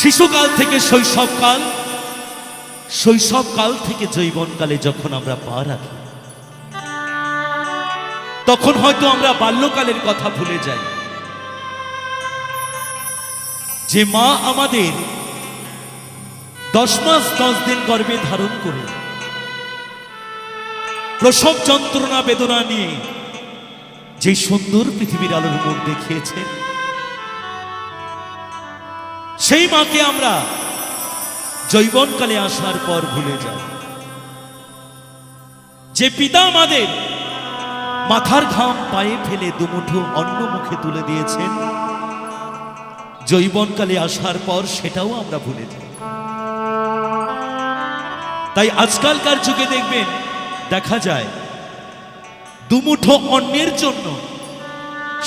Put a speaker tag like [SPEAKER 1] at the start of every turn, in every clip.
[SPEAKER 1] শিশুকাল থেকে শৈশবকাল, শৈশবকাল থেকে যৌবনকালে যখন আমরা পা রাখি, তখন হয়তো আমরা বাল্যকালের কথা ভুলে যাই। যে মা আমাদের 10 মাস 10 দিন গর্ভে ধারণ করে প্রসব যন্ত্রণা বেদনা নিয়ে যে সুন্দর পৃথিবীর আলোর মুখ দেখিয়েছেন, সেই মাকে আমরা যৌবনকালে আসার পর ভুলে যাই। যে পিতা আমাদের মাথার ঘাম পায়ে ফেলে দুমুঠো অন্ন মুখে তুলে দিয়েছেন, যৌবনকালে আসার পর সেটাও আমরা ভুলে যাই। তাই আজকালকার যুগে দেখবেন, দেখা যায় দুমুঠো অন্নের জন্য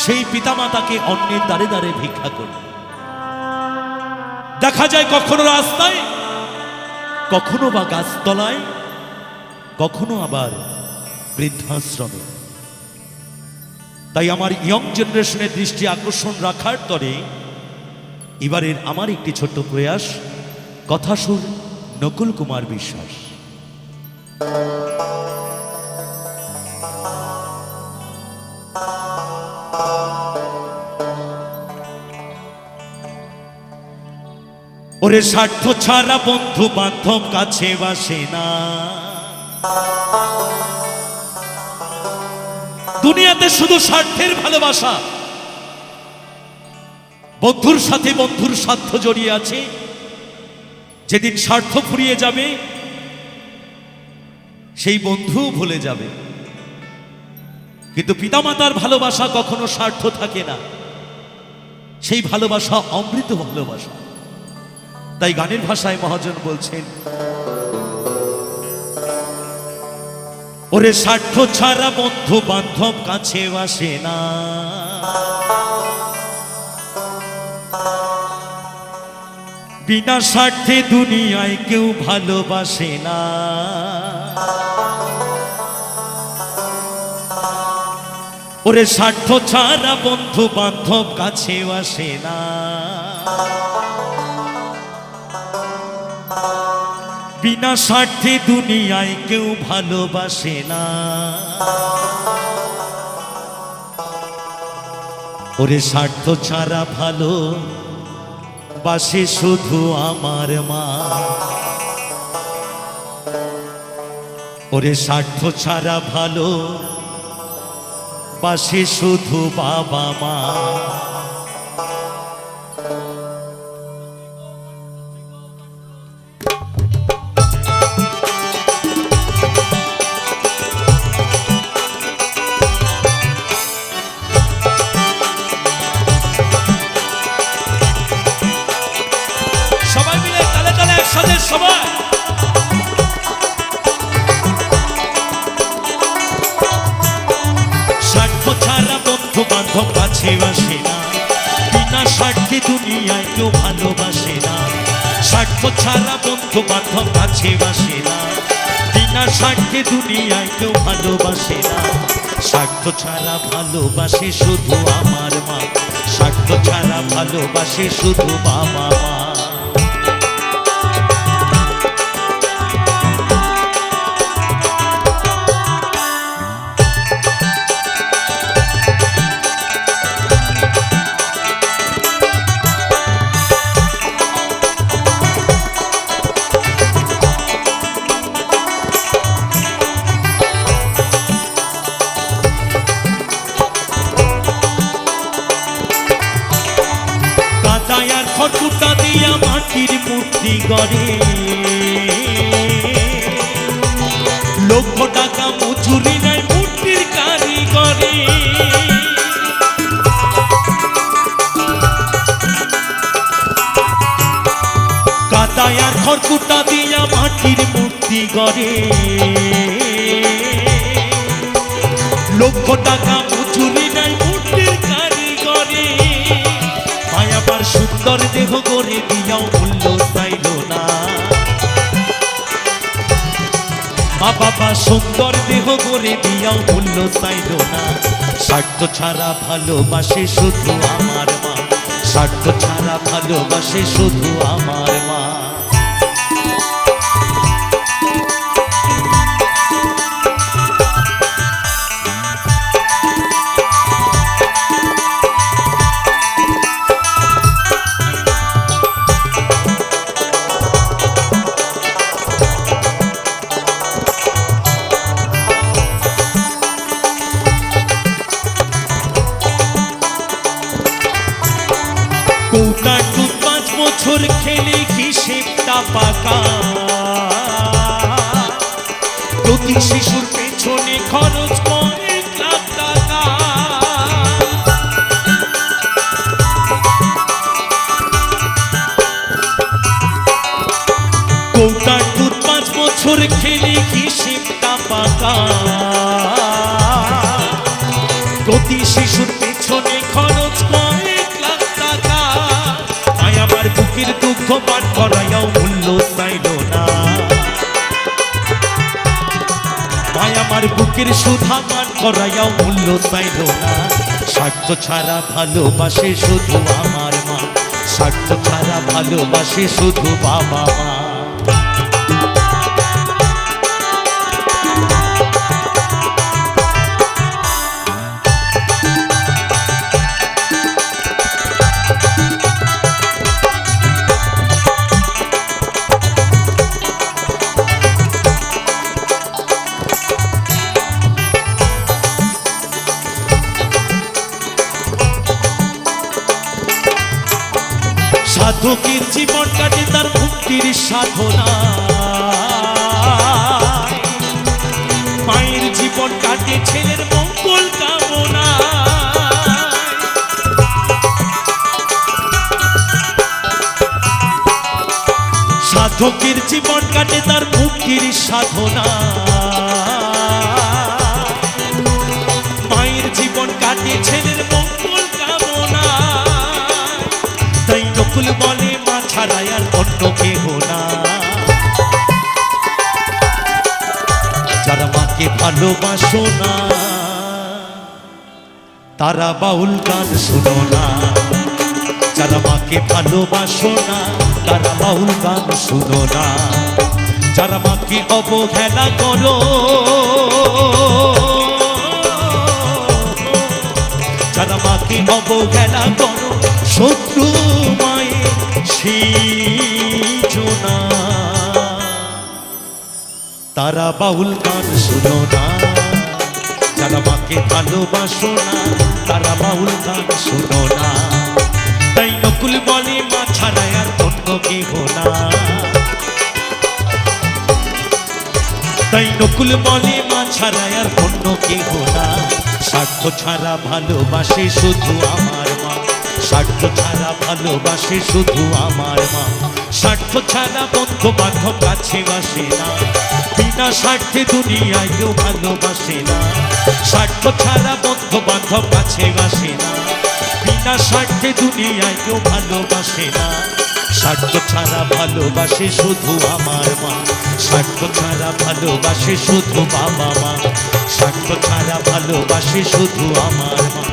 [SPEAKER 1] সেই পিতামাতাকে অন্নের দ্বারে দ্বারে ভিক্ষা করে। দেখা যায় কখনো রাস্তায়, কখনো বা গাছতলায়, কখনো আবার বৃদ্ধাশ্রমে। তাই আমার ইয়ং জেনারেশনের দৃষ্টি আকর্ষণ রাখার তরে এবারের আমার একটি ছোট্ট প্রয়াস, কথা সুর নকুল কুমার বিশ্বাস। ওরে স্বার্থ ছাড়া বন্ধু বান্ধব কাছে বাসে না, দুনিয়াতে শুধু স্বার্থের ভালোবাসা। বন্ধুর সাথে বন্ধুর স্বার্থ জড়িয়ে আছে, যেদিন স্বার্থ ফুরিয়ে যাবে সেই বন্ধু ভুলে যাবে। কিন্তু পিতামাতার ভালোবাসা কখনো স্বার্থ থাকে না, সেই ভালোবাসা অমৃত ভালোবাসা। তাই গানের ভাষায় মহাজন বলছেন, ওরে স্বার্থ ছাড়া বন্ধু বান্ধব কাছে আসে না, বিনা স্বার্থে দুনিয়ায় কেউ ভালোবাসে না। ওরে স্বার্থ ছাড়া বন্ধু বান্ধব কাছে আসে না, বিনা স্বার্থে দুনিয়ায় কেউ ভালোবাসে না। ওরে স্বার্থ ছাড়া ভালো বাসে শুধু আমার মা, ওরে স্বার্থ ছাড়া ভালো বাসে শুধু বাবা মা। সবাই স্বার্থ ছাড়া বন্ধু বান্ধব কাছে আসে না, বিনা স্বার্থে দুনিয়ায় কেউ ভালোবাসে না। স্বার্থ ছাড়া বন্ধু বান্ধব কাছে আসে না, বিনা স্বার্থে দুনিয়ায় কেউ ভালোবাসে না। স্বার্থ ছাড়া ভালোবাসে শুধু আমার মা, স্বার্থ ছাড়া ভালোবাসে শুধু বাবা মা। খড়কুটা দিয়া মাটির মূর্তি গড়ে, লক্ষ টাকা মজুরি নাই মূর্তির কারিগরে। কাদায় আর খড়কুটা দিয়া মাটির মূর্তি গড়ে, লক্ষ টাকা মজুরি নাই মূর্তির কারিগরে। মায়াবার সুন্দর দেহ গড়ে দিয়াও মূল্য চাইল না, মা বাবা সুন্দর দেহ গড়ে দিয়াও মূল্য চাইল না। স্বার্থ ছাড়া ভালোবাসে শুধু আমার মা, স্বার্থ ছাড়া ভালোবাসে শুধু আমার মা। কৌটার দুধ 5 বছর খেলে হিসেবটা পাকা, প্রতি শিশুর পেছনে খরচ করে 1 লাখ টাকা। কৌটার দুধ 5 বছর খেলে হিসেবটা পাকা, প্রতি শিশুর পেছনে খরচ করে 1 লাখ টাকা। আয় আমার বুকের দুঃখ পান করাইয়াও মূল্য চাইল না, আয় আমার বুকের সুধা পান করাইয়াও মূল্য চাইল না। স্বার্থ ছাড়া ভালোবাসে শুধু আমার মা, স্বার্থ ছাড়া ভালোবাসে শুধু বাবা মা। সাধকের জীবন কাটে তার মুক্তির সাধনা, মায়ের জীবন কাটে ছেলের মঙ্গল কামনা। সাধকের জীবন কাটে তার মুক্তির সাধনা, মায়ের জীবন কাটে ছেলের মঙ্গল কামনা। তাই নকুল বলে মা ছাড়া আর অন্য কেহ না। যারা মাকে ভালোবাসো না তারা বাউল গান শুনো না, যারা মাকে ভালোবাসো না তারা বাউল গান শুনো না। যারা মাকে অবহেলা করো, যারা মাকে অবহেলা করো, শত্রু মায়ের সেজনা, তারা বাউল গান শুনো না। যারা মাকে ভালোবাসো না তারা বাউল গান শুনো না। তাই নকুল বলে মা ছাড়া আর অন্য কেহ না, তাই নকুল বলে মা ছাড়া আর অন্য কেহ না। স্বার্থ ছাড়া ভালোবাসে শুধু আমার মা, স্বার্থ ছাড়া ভালোবাসে শুধু আমার মা। স্বার্থ ছাড়া বন্ধু বান্ধব কাছে বাসে না, বিনা স্বার্থে দুনিয়ায় কেউ ভালোবাসে না। স্বার্থ ছাড়া বন্ধু বান্ধব কাছে বাসে না, বিনা স্বার্থে দুনিয়ায় কেউ ভালোবাসে না। স্বার্থ ছাড়া ভালোবাসে শুধু আমার মা, স্বার্থ ছাড়া ভালোবাসে শুধু বাবা মা। স্বার্থ ছাড়া ভালোবাসে শুধু আমার মা,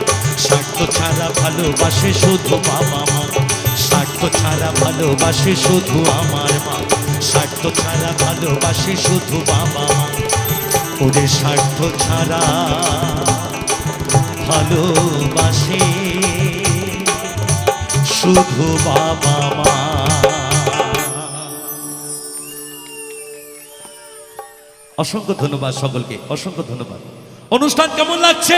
[SPEAKER 1] স্বার্থ ছাড়া ভালোবাসে শুধু বাবা মা। স্বার্থ ছাড়া ভালোবাসে শুধু আমার মা, স্বার্থ ছাড়া ভালোবাসে শুধু বাবা মা। ওরে স্বার্থ ছাড়া ভালোবাসে শুধু বাবা মা। অসংখ্য ধন্যবাদ সকলকে, অসংখ্য ধন্যবাদ। অনুষ্ঠান কেমন লাগছে?